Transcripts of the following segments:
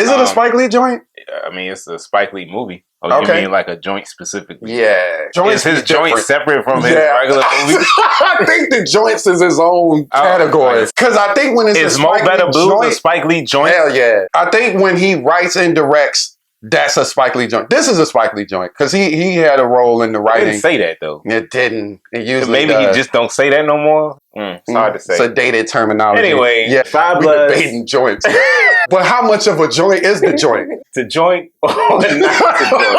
Is it a Spike Lee joint? I mean, it's a Spike Lee movie. Oh, you mean like a joint specifically? Yeah. Is his joint separate from his regular movie? I think the joints is his own category. Because I think when it's Mo Better Blues a Spike Lee joint? Hell yeah. I think when he writes and directs, that's a Spike Lee joint. This is a Spike Lee joint because he had a role in the writing. It didn't say that though. It didn't. It usually maybe does. he just don't say that no more. It's hard to say. It's a dated terminology. Anyway, yeah, Five Bloods. Debating joints. But how much of a joint is the joint? It's a joint or not a joint?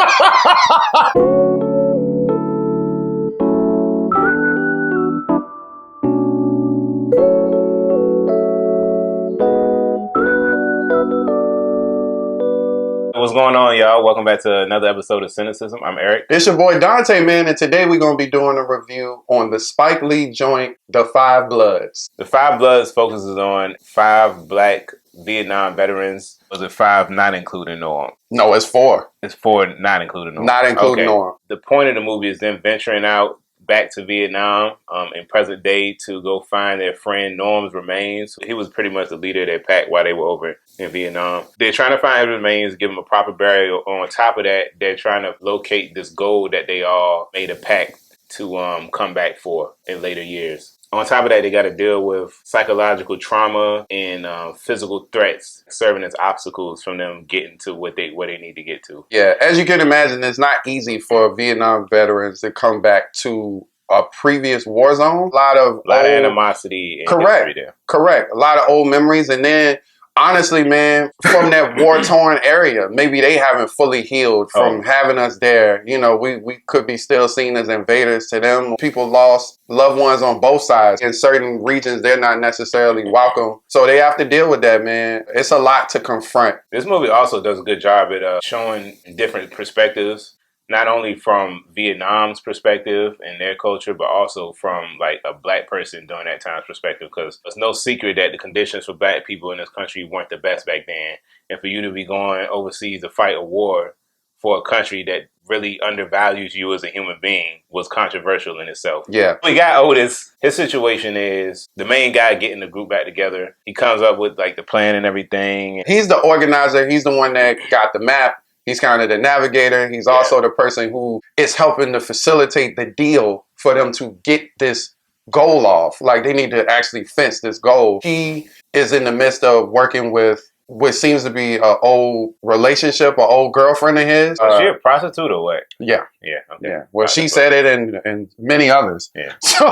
What's going on, y'all? Welcome back to another episode of Cinecism. I'm Eric. It's your boy Dante, man, and today we're going to be doing a review on the Spike Lee joint, The Five Bloods. The Five Bloods focuses on 5 black Vietnam veterans. Was it 5 not including Norm? No, it's 4. It's 4 not including Norm. Not including Norm. The point of the movie is them venturing out back to Vietnam in present day to go find their friend Norm's remains. He was pretty much the leader of their pack while they were over in Vietnam. They're trying to find his remains, give him a proper burial. On top of that, they're trying to locate this gold that they all made a pact to come back for in later years. On top of that, they got to deal with psychological trauma and physical threats serving as obstacles from them getting to where they need to get to. Yeah, as you can imagine, it's not easy for Vietnam veterans to come back to a previous war zone. A lot of animosity. And correct. There. Correct. A lot of old memories. And then, honestly, man, from that war-torn area, maybe they haven't fully healed from having us there. You know, we could be still seen as invaders to them. People lost loved ones on both sides. In certain regions, they're not necessarily welcome. So they have to deal with that, man. It's a lot to confront. This movie also does a good job at showing different perspectives. Not only from Vietnam's perspective and their culture, but also from like a black person during that time's perspective. Because it's no secret that the conditions for black people in this country weren't the best back then. And for you to be going overseas to fight a war for a country that really undervalues you as a human being was controversial in itself. Yeah. We got Otis. His situation is the main guy getting the group back together. He comes up with like the plan and everything. He's the organizer. He's the one that got the map. He's kind of the navigator. He's also the person who is helping to facilitate the deal for them to get this goal off. Like, they need to actually fence this goal. He is in the midst of working with what seems to be an old relationship, an old girlfriend of his. Was she a prostitute or what? Yeah. Yeah. Okay. Yeah. Well, she said it and many others. Yeah. So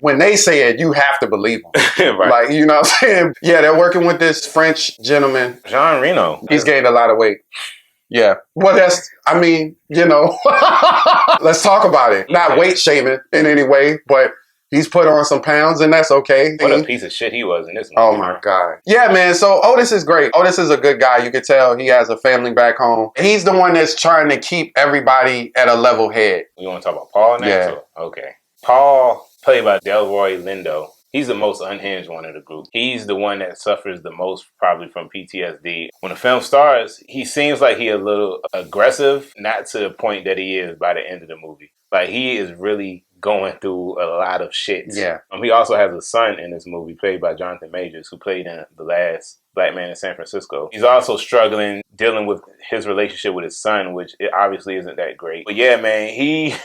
when they say it, you have to believe them. Right. Like, you know what I'm saying? Yeah, they're working with this French gentleman. Jean Reno. He's gained a lot of weight. Yeah. Well, I mean, you know, let's talk about it. Not weight shaming in any way, but he's put on some pounds and that's okay. What a piece of shit he was in this movie. Oh my God. Yeah, man. So Otis is great. Otis is a good guy. You can tell he has a family back home. He's the one that's trying to keep everybody at a level head. You want to talk about Paul next? Yeah. Okay. Paul, played by Delroy Lindo. He's the most unhinged one of the group. He's the one that suffers the most probably from PTSD. When the film starts, he seems like he's a little aggressive, not to the point that he is by the end of the movie. Like, he is really going through a lot of shit. Yeah. He also has a son in this movie played by Jonathan Majors, who played in The Last Black Man in San Francisco. He's also struggling, dealing with his relationship with his son, which it obviously isn't that great. But yeah, man, he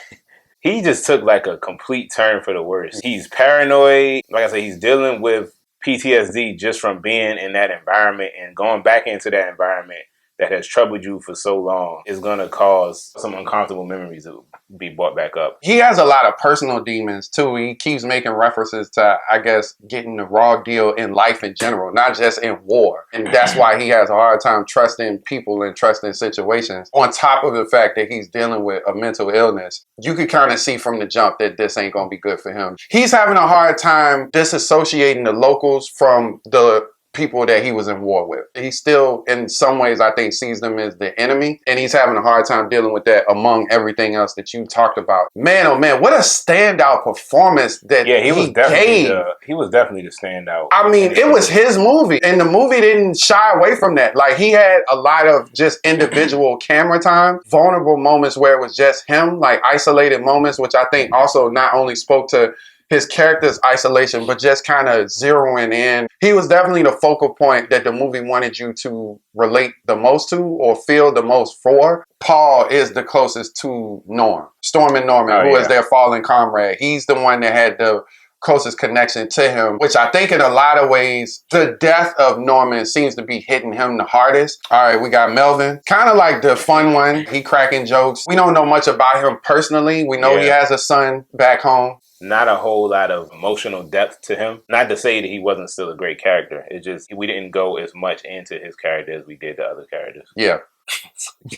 just took like a complete turn for the worse. He's paranoid. Like I said, he's dealing with PTSD just from being in that environment, and going back into that environment that has troubled you for so long is going to cause some uncomfortable memories to be brought back up. He has a lot of personal demons too. He keeps making references to, I guess, getting the raw deal in life in general, not just in war. And that's why he has a hard time trusting people and trusting situations. On top of the fact that he's dealing with a mental illness, you could kind of see from the jump that this ain't going to be good for him. He's having a hard time disassociating the locals from the people that he was in war with. He still, in some ways, I think, sees them as the enemy, and he's having a hard time dealing with that among everything else that you talked about. Man, oh man, what a standout performance that he was definitely the standout. I mean, it was his movie, and the movie didn't shy away from that. Like, he had a lot of just individual camera time, vulnerable moments where it was just him, like isolated moments, which I think also not only spoke to his character's isolation, but just kind of zeroing in. He was definitely the focal point that the movie wanted you to relate the most to or feel the most for. Paul is the closest to Norm. Storm and Norman, who is their fallen comrade. He's the one that had the closest connection to him, which I think in a lot of ways, the death of Norman seems to be hitting him the hardest. All right, we got Melvin, kind of like the fun one. He cracking jokes. We don't know much about him personally. We know he has a son back home. Not a whole lot of emotional depth to him. Not to say that he wasn't still a great character. It just, we didn't go as much into his character as we did the other characters. Yeah.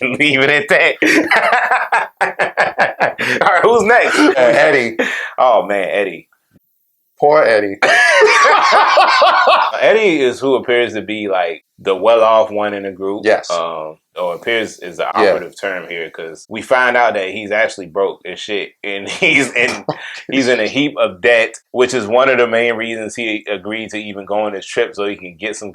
Leave it at that. All right, who's next? Eddie. Oh, man, Eddie. Poor Eddie. Eddie is who appears to be like the well-off one in the group. Yes. Or appears is the operative term here, because we find out that he's actually broke as shit, and he's in a heap of debt, which is one of the main reasons he agreed to even go on this trip, so he can get some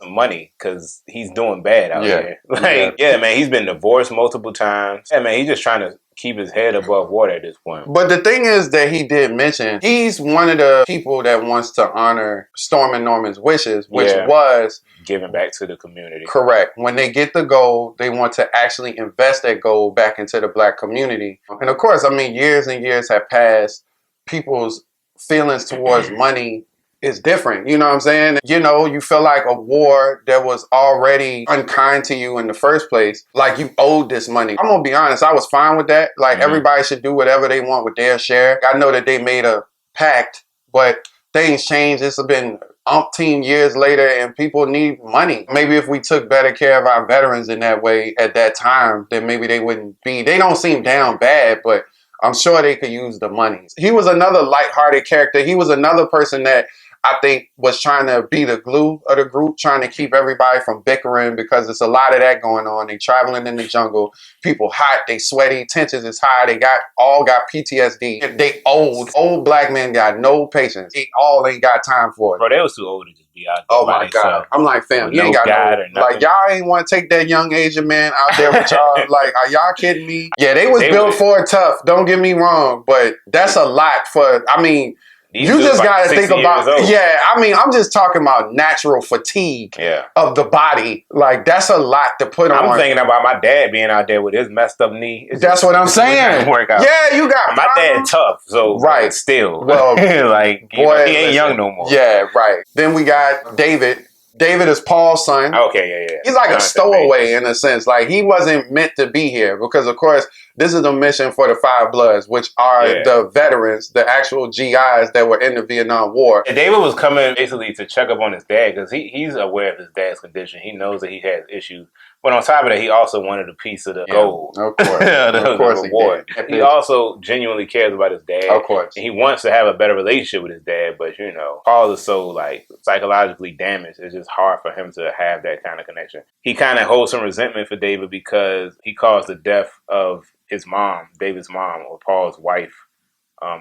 money, because he's doing bad out here. Like, man, he's been divorced multiple times. Yeah, man, he's just trying to keep his head above water at this point. But the thing is that he did mention he's one of the people that wants to honor Storm and Norman's wishes, which was giving back to the community. Correct. When they get the gold, they want to actually invest that gold back into the Black community. And of course, I mean, years and years have passed. People's feelings towards money is different. You know what I'm saying? You know, you feel like a war that was already unkind to you in the first place, like you owed this money. I'm gonna be honest, I was fine with that. Like, everybody should do whatever they want with their share. I know that they made a pact, but things changed. It's been umpteen years later and people need money. Maybe if we took better care of our veterans in that way at that time, then maybe they wouldn't be, they don't seem down bad, but I'm sure they could use the money. He was another lighthearted character. He was another person that I think was trying to be the glue of the group, trying to keep everybody from bickering, because there's a lot of that going on. They traveling in the jungle, people hot, they sweaty, tensions is high, they all got PTSD. They old Black men got no patience. They all ain't got time for it. Bro, they was too old to just be out there. Oh my God. I'm like, fam, you ain't got no, like, y'all ain't want to take that young Asian man out there with y'all. Like, are y'all kidding me? Yeah, they was built for it tough, don't get me wrong, but that's a lot for, I mean, you just got to think about, I mean, I'm just talking about natural fatigue of the body. Like, that's a lot to put on. I'm thinking about my dad being out there with his messed up knee. That's what I'm saying. Work out. Yeah, you got my dad tough, so still. Well, like, boy, he ain't young no more. Yeah, right. Then we got David. David is Paul's son. Okay, yeah. He's like a stowaway in a sense. Like, he wasn't meant to be here because, of course, this is a mission for the Five Bloods, which are the veterans, the actual GIs that were in the Vietnam War. And David was coming basically to check up on his dad because he's aware of his dad's condition. He knows that he has issues. But on top of that, he also wanted a piece of the gold. Of course. Of course he did. He also genuinely cares about his dad. Of course. And he wants to have a better relationship with his dad, but, you know, Paul is so, like, psychologically damaged. It's just hard for him to have that kind of connection. He kind of holds some resentment for David because he caused the death of his mom, David's mom, or Paul's wife,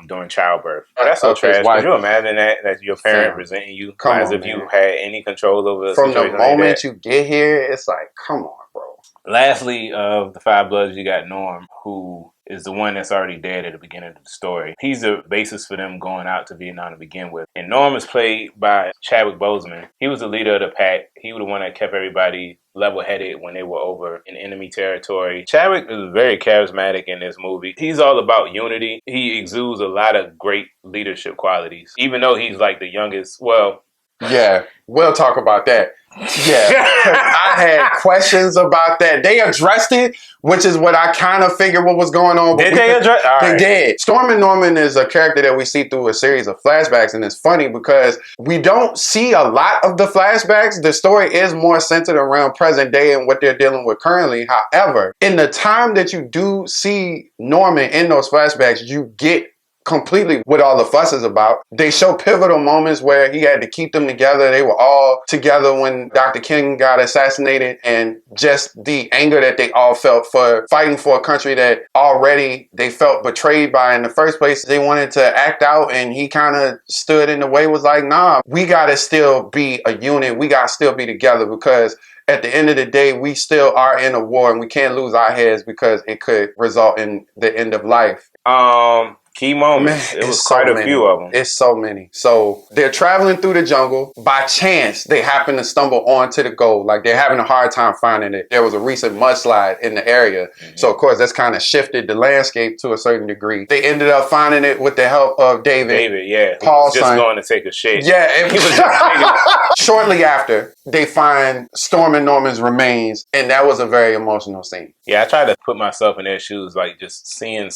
during childbirth. Oh, that's so trash. Could you imagine that your parent resenting you as if you had any control over the situation? From the moment like you get here, it's like, come on, bro. Lastly, of the Five Bloods, you got Norm, who is the one that's already dead at the beginning of the story. He's the basis for them going out to Vietnam to begin with. And Norm is played by Chadwick Boseman. He was the leader of the pack. He was the one that kept everybody level-headed when they were over in enemy territory. Chadwick is very charismatic in this movie. He's all about unity. He exudes a lot of great leadership qualities. Even though he's like the youngest, yeah, we'll talk about that. Yeah, I had questions about that. They addressed it, which is what I kind of figured what was going on. Did they address it? They did. Storm and Norman is a character that we see through a series of flashbacks, and it's funny because we don't see a lot of the flashbacks. The story is more centered around present day and what they're dealing with currently. However, in the time that you do see Norman in those flashbacks, you get completely what all the fuss is about. They show pivotal moments where he had to keep them together. They were all together when Dr. King got assassinated, and just the anger that they all felt for fighting for a country that already they felt betrayed by in the first place. They wanted to act out, and he kind of stood in the way, was like, nah, we gotta still be a unit. We gotta still be together, because at the end of the day, we still are in a war and we can't lose our heads because it could result in the end of life. Key moments. Man, It was it's so quite a many. few of them. It's so many. So they're traveling through the jungle. By chance, they happen to stumble onto the gold. Like they're having a hard time finding it. There was a recent mudslide in the area. So of course, that's kind of shifted the landscape to a certain degree. They ended up finding it with the help of David. Yeah. Paul's He was just son. going to take a shit. Yeah. He was just taking Shortly after, they find Storm and Norman's remains. And that was a very emotional scene. Yeah, I tried to put myself in their shoes, like just seeing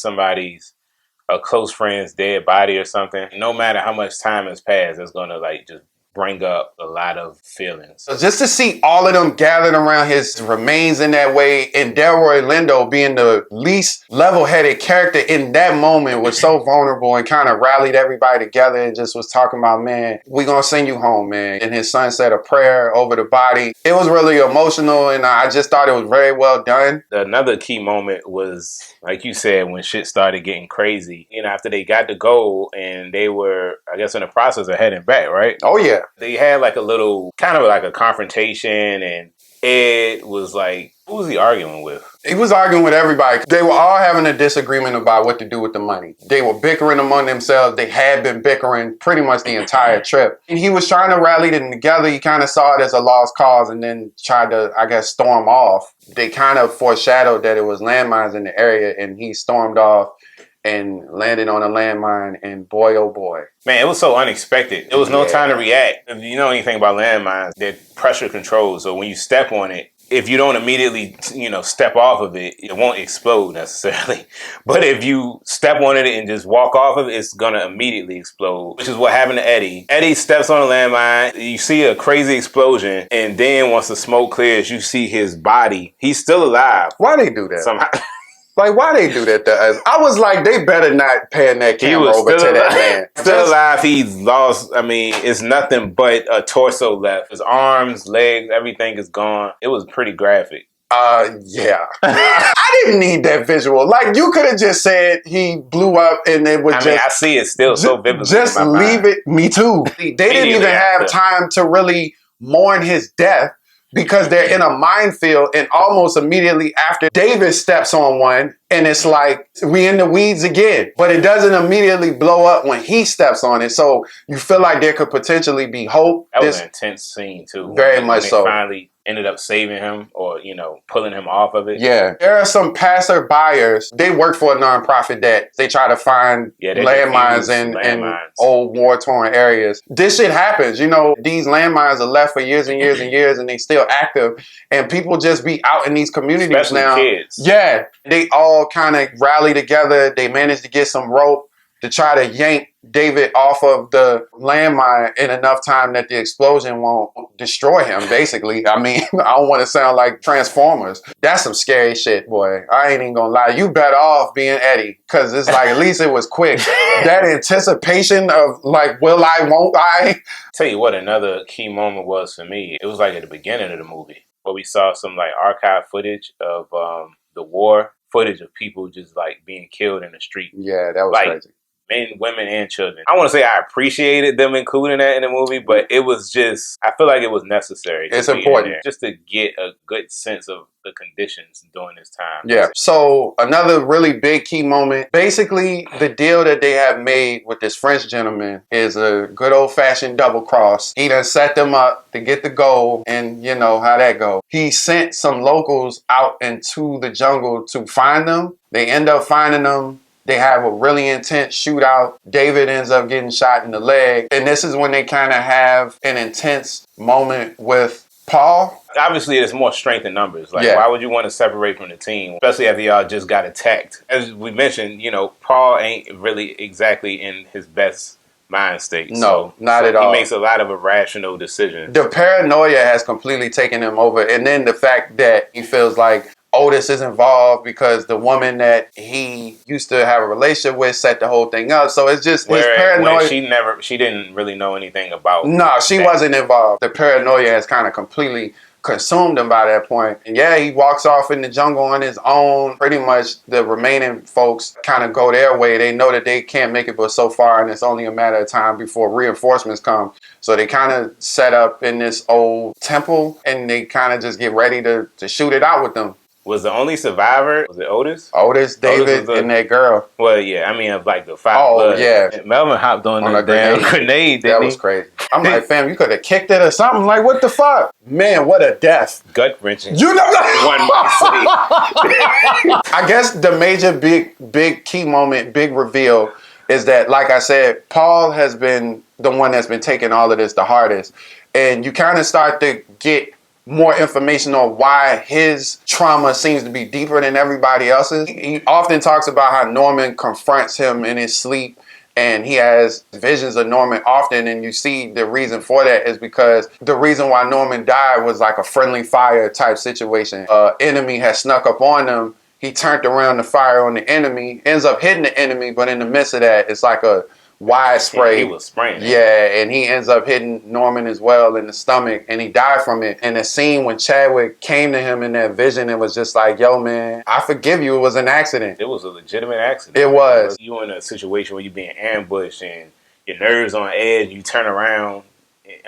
a close friend's dead body or something. No matter how much time has passed, it's gonna like just bring up a lot of feelings. So just to see all of them gathered around his remains in that way, and Delroy Lindo being the least level-headed character in that moment was so vulnerable and kind of rallied everybody together and just was talking about, man, we gonna send you home, man. And his son said a prayer over the body. It was really emotional, and I just thought it was very well done. Another key moment was, like you said, when shit started getting crazy. You know, after they got the gold and they were, I guess, in the process of heading back, right? Oh, yeah. They had like a little, kind of like a confrontation, and Ed was like, who was he arguing with? He was arguing with everybody. They were all having a disagreement about what to do with the money. They were bickering among themselves. They had been bickering pretty much the entire trip. And he was trying to rally them together. He kind of saw it as a lost cause and then tried to, I guess, storm off. They kind of foreshadowed that it was landmines in the area, and he stormed off and landed on a landmine, and boy, oh boy. Man, it was so unexpected. There was no time to react. If you know anything about landmines, they're pressure controlled. So when you step on it, if you don't immediately, step off of it, it won't explode necessarily. But if you step on it and just walk off of it, it's going to immediately explode, which is what happened to Eddie. Eddie steps on a landmine. You see a crazy explosion. And then once the smoke clears, you see his body. He's still alive. Why they do that? Somehow. Like, why they do that to us? I was like, they better not pan that camera over to that man. Still alive, he's lost. I mean, it's nothing but a torso left. His arms, legs, everything is gone. It was pretty graphic. Yeah. I didn't need that visual. Like, you could have just said he blew up and it was I see it still so vividly. Just in my leave mind. it. Me too. They didn't even have time to really mourn his death, because they're in a minefield, and almost immediately after, David steps on one, and it's like, we in the weeds again. But it doesn't immediately blow up when he steps on it, so you feel like there could potentially be hope. That was an intense scene, too. Very much so. They finally ended up saving him, or, pulling him off of it. Yeah. There are some passer buyers. They work for a nonprofit that they try to find landmines in old war-torn areas. This shit happens. These landmines are left for years and years and years, and they still active. And people just be out in these communities. Especially now. Kids. Yeah. They all kind of rally together. They managed to get some rope to try to yank David off of the landmine in enough time that the explosion won't destroy him, basically. I mean, I don't want to sound like Transformers. That's some scary shit, boy. I ain't even gonna lie. You better off being Eddie, because it's like, at least it was quick. That anticipation of like, will I, won't I? Tell you what another key moment was for me. It was like at the beginning of the movie, where we saw some like archive footage of the war, footage of people just like being killed in the street. Yeah, that was crazy. Men, women, and children. I want to say I appreciated them including that in the movie, but it was just, I feel like it was necessary. It's important. Just to get a good sense of the conditions during this time. Yeah. So another really big key moment, basically the deal that they have made with this French gentleman is a good old fashioned double cross. He done set them up to get the gold, and you know how that go. He sent some locals out into the jungle to find them. They end up finding them. They have a really intense shootout. David ends up getting shot in the leg. And this is when they kind of have an intense moment with Paul. Obviously, there's more strength in numbers. Like, why would you want to separate from the team? Especially after y'all just got attacked. As we mentioned, Paul ain't really exactly in his best mind state. No, not at all. He makes a lot of irrational decisions. The paranoia has completely taken him over. And then the fact that he feels like Otis is involved because the woman that he used to have a relationship with set the whole thing up. So it's just his paranoia. She didn't really know anything about. No, she wasn't involved. The paranoia has kind of completely consumed him by that point. And yeah, he walks off in the jungle on his own. Pretty much the remaining folks kind of go their way. They know that they can't make it but so far, and it's only a matter of time before reinforcements come. So they kind of set up in this old temple, and they kind of just get ready to shoot it out with them. was the only survivor. Was it Otis? Otis, David, and that girl. Well, yeah, I mean, of like the five. Oh, Bloods. yeah. Melvin hopped on a damn grenade. That was crazy. I'm like, fam, you could have kicked it or something. Like, what the fuck? Man, what a death. Gut wrenching. You know one might say. I guess the major big key moment, big reveal is that, like I said, Paul has been the one that's been taking all of this the hardest. And you kind of start to get more information on why his trauma seems to be deeper than everybody else's. He often talks about how Norman confronts him in his sleep, and he has visions of Norman often, and you see the reason for that is because the reason why Norman died was like a friendly fire type situation. Enemy has snuck up on them. He turned around the fire on the enemy, ends up hitting the enemy, but in the midst of that, it's like a wide spray. He was spraying. Yeah, and he ends up hitting Norman as well in the stomach, and he died from it. And the scene when Chadwick came to him in that vision, it was just like, yo, man, I forgive you. It was an accident. It was a legitimate accident. It was. You in a situation where you're being ambushed and your nerves on edge, you turn around.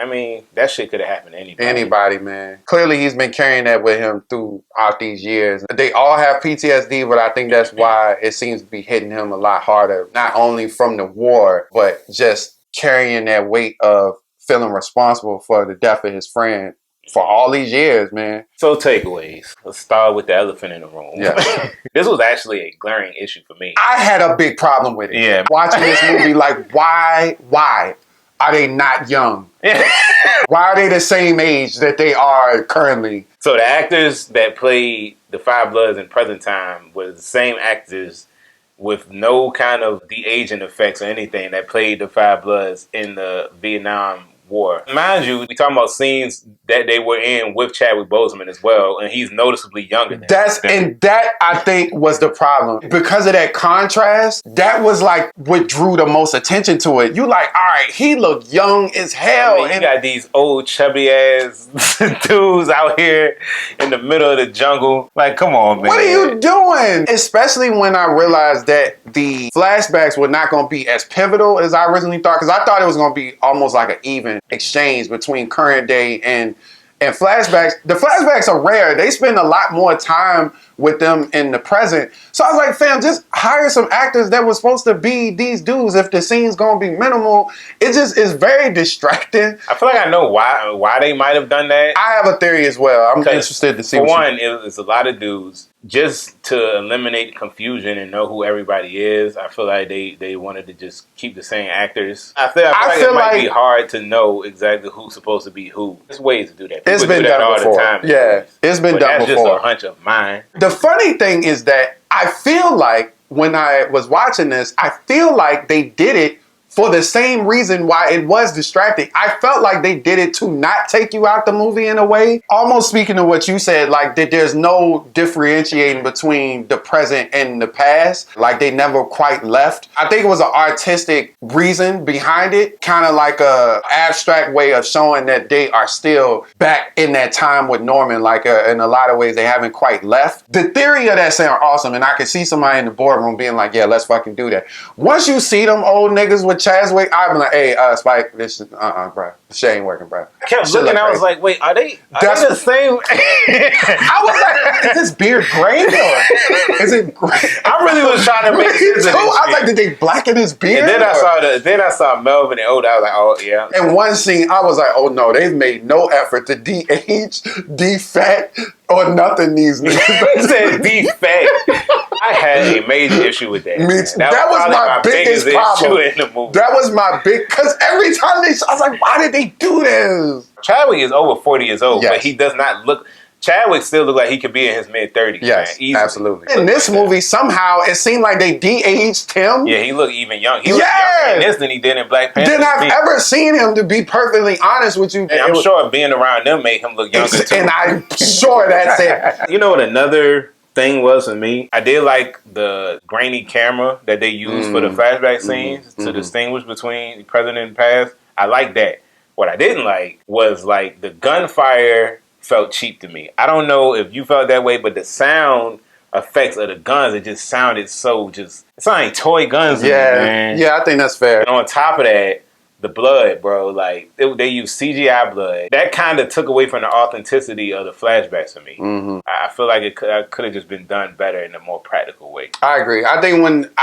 I mean, that shit could have happened to anybody. Anybody, man. Clearly, he's been carrying that with him throughout these years. They all have PTSD, but I think that's why it seems to be hitting him a lot harder. Not only from the war, but just carrying that weight of feeling responsible for the death of his friend for all these years, man. So takeaways. Let's start with the elephant in the room. Yeah. This was actually a glaring issue for me. I had a big problem with it. Yeah. Watching this movie, like, why are they not young? Why are they the same age that they are currently? So the actors that played the Five Bloods in present time were the same actors with no kind of de-aging effects or anything that played the Five Bloods in the Vietnam War. Mind you, we talking about scenes that they were in with Chadwick Boseman as well, and he's noticeably younger than And that, I think, was the problem. Because of that contrast, that was like what drew the most attention to it. You like, all right, he looked young as hell. I mean, you got these old chubby ass dudes out here in the middle of the jungle. Like, come on, man. What are you doing? Especially when I realized that the flashbacks were not going to be as pivotal as I originally thought. Because I thought it was going to be almost like an even exchange between current day and flashbacks. The flashbacks are rare. They spend a lot more time with them in the present. So I was like, fam, just hire some actors that were supposed to be these dudes if the scene's gonna be minimal. It just is very distracting. I feel like I know why they might have done that. I have a theory as well. I'm interested to see. For one, it's a lot of dudes. Just to eliminate confusion and know who everybody is, I feel like they wanted to just keep the same actors. I feel like it might be hard to know exactly who's supposed to be who. There's ways to do that. It's been done all before. The time. Yeah, it's been done before. That's just a hunch of mine. The funny thing is that I feel like when I was watching this, I feel like they did it for the same reason why it was distracting. I felt like they did it to not take you out the movie in a way. Almost speaking of what you said, like that there's no differentiating between the present and the past. Like they never quite left. I think it was an artistic reason behind it. Kind of like a abstract way of showing that they are still back in that time with Norman. Like in a lot of ways, they haven't quite left. The theory of that sound awesome. And I could see somebody in the boardroom being like, yeah, let's fucking do that. Once you see them old niggas with Chadwick, I'm like, hey, Spike, this is, bro. This shit ain't working, bro. I kept looking, I was like, wait, are they the same? I was like, is this beard gray or is it gray? I really was trying to make sense of this. I was like, did they blacken his beard? And then I saw Melvin and Oda. I was like, oh yeah. In one scene, I was like, oh no, they've made no effort to de-age, de-fat, or nothing these niggas. He said de-fat. I had a major issue with that. That was my biggest problem. In the movie. That was my because every time I was like, why did they do this? Chadwick is over 40 years old, but he does not look. Chadwick still look like he could be in his mid-30s. Yes, man, absolutely. In this movie, somehow it seemed like they de-aged him. Yeah, he looked even young. He looked younger in this than he did in Black Panther. Then I've ever seen him, to be perfectly honest with you. And I'm sure being around them made him look younger too. And I'm sure that's it. You know what another thing was for me? I did like the grainy camera that they used for the flashback scenes to distinguish between the present and past. I like that. What I didn't like was like the gunfire felt cheap to me. I don't know if you felt that way, but the sound effects of the guns, it just sounded so it sounded like toy guns. Yeah, I think that's fair. And on top of that, the blood, bro. Like they used CGI blood. That kind of took away from the authenticity of the flashbacks for me. Mm-hmm. I feel like it could have just been done better in a more practical way. I agree. I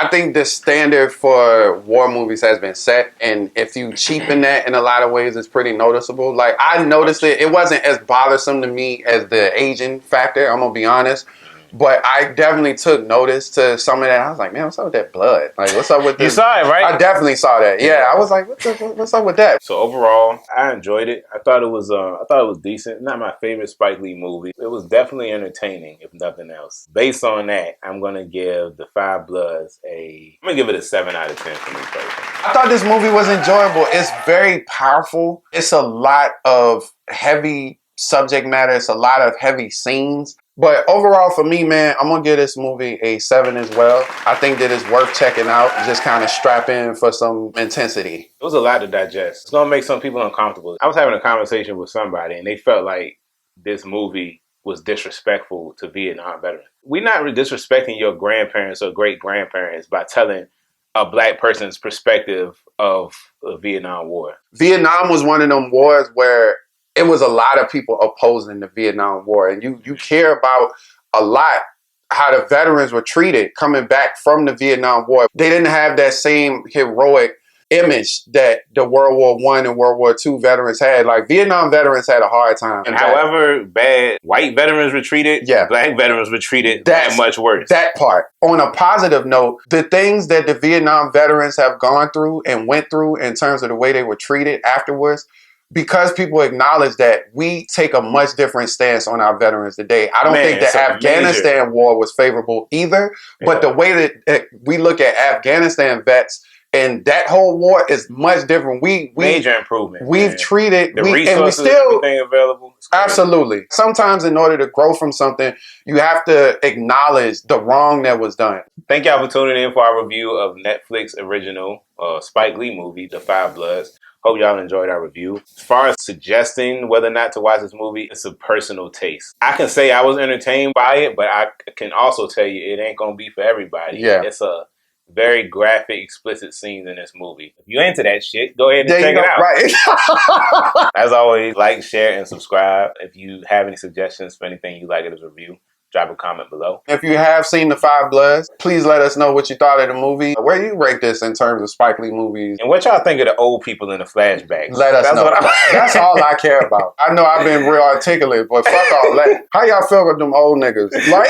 think the standard for war movies has been set, and if you cheapen that in a lot of ways, it's pretty noticeable. Like I noticed it wasn't as bothersome to me as the Asian factor. I'm gonna be honest. But I definitely took notice to some of that. I was like, man, what's up with that blood? Like, what's up with this? You saw it, right? I definitely saw that. Yeah, I was like, what's up with that? So overall, I enjoyed it. I thought it was decent. Not my favorite Spike Lee movie. It was definitely entertaining, if nothing else. Based on that, I'm gonna give The Five Bloods I'm gonna give it a 7 out of 10 for me personally. I thought this movie was enjoyable. It's very powerful. It's a lot of heavy subject matter. It's a lot of heavy scenes. But overall, for me, man, I'm going to give this movie a 7 as well. I think that it's worth checking out. Just kind of strap in for some intensity. It was a lot to digest. It's going to make some people uncomfortable. I was having a conversation with somebody, and they felt like this movie was disrespectful to Vietnam veterans. We're not disrespecting your grandparents or great-grandparents by telling a black person's perspective of the Vietnam War. Vietnam was one of them wars where it was a lot of people opposing the Vietnam War. And you care about a lot how the veterans were treated coming back from the Vietnam War. They didn't have that same heroic image that the World War I and World War II veterans had. Like, Vietnam veterans had a hard time. And however bad white veterans were treated, black veterans were treated that much worse. That part. On a positive note, the things that the Vietnam veterans have gone through and went through in terms of the way they were treated afterwards, because people acknowledge that, we take a much different stance on our veterans today. I don't think the Afghanistan war was favorable either, but the way that we look at Afghanistan vets and that whole war is much different. Major improvement. We've treated the resources, and we still everything available. Absolutely. Sometimes in order to grow from something, you have to acknowledge the wrong that was done. Thank y'all for tuning in for our review of Netflix original Spike Lee movie, The Five Bloods. Hope y'all enjoyed our review. As far as suggesting whether or not to watch this movie, it's a personal taste. I can say I was entertained by it, but I can also tell you it ain't gonna be for everybody. Yeah. It's a very graphic, explicit scenes in this movie. If you into that shit, go ahead and check it out. Right. As always, like, share, and subscribe. If you have any suggestions for anything you like in this review, drop a comment below. If you have seen The Five Bloods, please let us know what you thought of the movie. Where do you rate this in terms of Spike Lee movies? And what y'all think of the old people in the flashbacks? Let us know. That's all I care about. I know I've been real articulate, but fuck all that. How y'all feel about them old niggas? Like,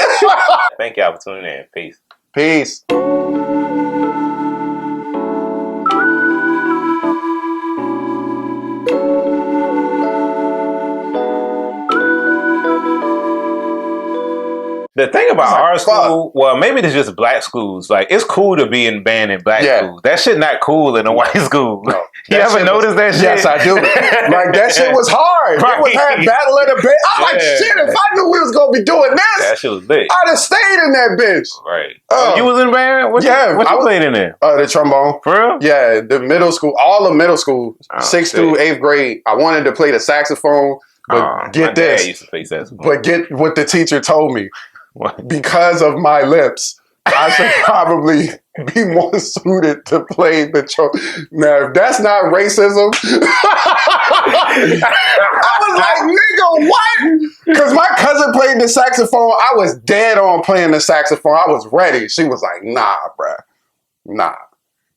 thank y'all for tuning in. Peace. Peace. The thing about our school, well, maybe it's just black schools. Like, it's cool to be in band in black schools. That shit not cool in a white school. No. You ever notice that shit? Yes, I do. Like, that shit was hard. Right. It was had battle of the band. I'm like, shit, if I knew we was going to be doing this, that shit was lit. I'd have stayed in that bitch. Right. You was in band? What you played in there? The trombone. For real? Yeah, the middle school, all of middle school, 6th through 8th grade. I wanted to play the saxophone, but get this. Dad used to play saxophone. But get what the teacher told me. What? Because of my lips, I should probably be more suited to play the Now, if that's not racism, I was like, nigga, what? Because my cousin played the saxophone. I was dead on playing the saxophone. I was ready. She was like, nah, bruh. Nah.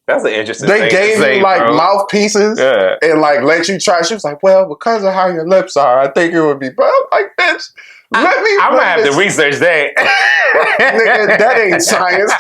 That's an interesting thing. They gave me like mouthpieces and like let you try. She was like, well, because of how your lips are, I think it would be. But I'm like, bitch. I'm gonna have to research that. Nigga, that ain't science.